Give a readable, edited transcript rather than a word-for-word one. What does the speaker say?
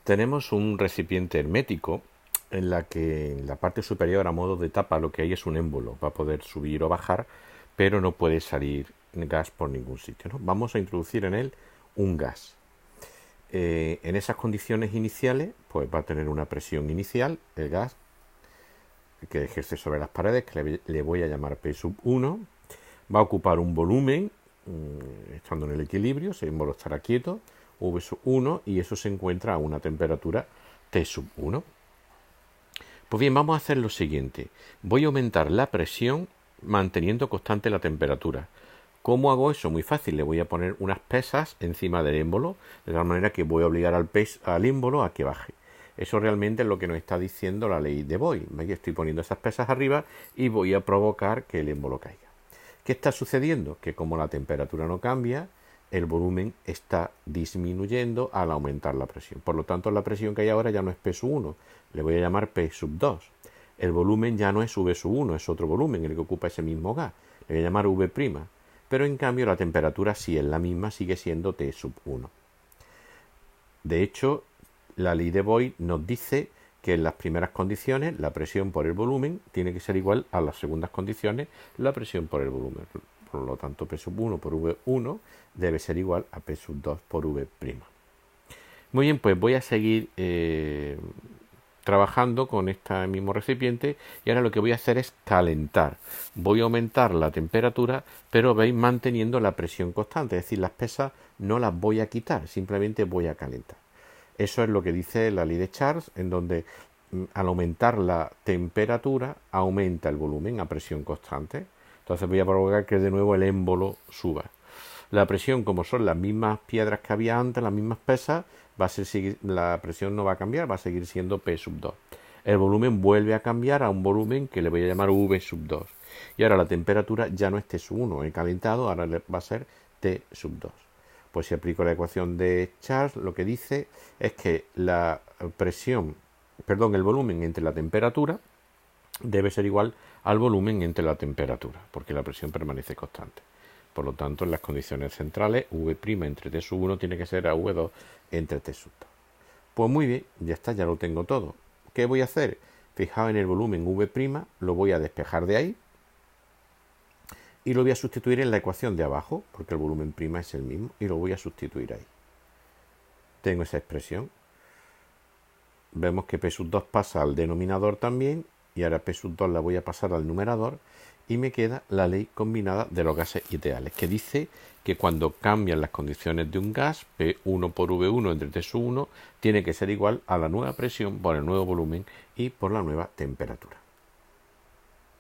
Tenemos un recipiente hermético en la que en la parte superior a modo de tapa lo que hay es un émbolo. Va a poder subir o bajar, pero no puede salir gas por ningún sitio, ¿no? Vamos a introducir en él un gas. En esas condiciones iniciales, pues va a tener una presión inicial, el gas, que ejerce sobre las paredes, que le voy a llamar P sub 1. Va a ocupar un volumen, estando en el equilibrio, ese émbolo estará quieto, V sub 1, y eso se encuentra a una temperatura T sub 1. Pues bien, vamos a hacer lo siguiente. Voy a aumentar la presión manteniendo constante la temperatura. ¿Cómo hago eso? Muy fácil. Le voy a poner unas pesas encima del émbolo, de tal manera que voy a obligar al émbolo a que baje. Eso realmente es lo que nos está diciendo la ley de Boyle. Estoy poniendo esas pesas arriba y voy a provocar que el émbolo caiga. ¿Qué está sucediendo? Que como la temperatura no cambia, el volumen está disminuyendo al aumentar la presión. Por lo tanto, la presión que hay ahora ya no es P sub 1, le voy a llamar P sub 2. El volumen ya no es V sub 1, es otro volumen, el que ocupa ese mismo gas. Le voy a llamar V'. Pero en cambio la temperatura sí es la misma, sigue siendo T sub 1. De hecho, la ley de Boyle nos dice que en las primeras condiciones la presión por el volumen tiene que ser igual a las segundas condiciones la presión por el volumen. Por lo tanto, P sub 1 por V1 debe ser igual a P sub 2 por V'. Muy bien, pues voy a seguir trabajando con este mismo recipiente y ahora lo que voy a hacer es calentar. Voy a aumentar la temperatura, pero veis, manteniendo la presión constante, es decir, las pesas no las voy a quitar, simplemente voy a calentar. Eso es lo que dice la ley de Charles, en donde al aumentar la temperatura aumenta el volumen a presión constante. Entonces voy a provocar que de nuevo el émbolo suba. La presión, como son las mismas piedras que había antes, las mismas pesas, la presión no va a cambiar, va a seguir siendo P sub 2. El volumen vuelve a cambiar a un volumen que le voy a llamar V sub 2. Y ahora la temperatura ya no es T sub 1, he calentado, ahora va a ser T sub 2. Pues si aplico la ecuación de Charles, lo que dice es que el volumen entre la temperatura debe ser igual al volumen entre la temperatura, porque la presión permanece constante. Por lo tanto, en las condiciones centrales, V' entre T sub 1 tiene que ser a V2 entre T sub 2. Pues muy bien, ya está, ya lo tengo todo. ¿Qué voy a hacer? Fijaos en el volumen V', lo voy a despejar de ahí y lo voy a sustituir en la ecuación de abajo, porque el volumen prima es el mismo, y lo voy a sustituir ahí. Tengo esa expresión. Vemos que P sub 2 pasa al denominador también, y ahora P sub 2 la voy a pasar al numerador, y me queda la ley combinada de los gases ideales, que dice que cuando cambian las condiciones de un gas, P1 por V1 entre T sub 1 tiene que ser igual a la nueva presión por el nuevo volumen y por la nueva temperatura.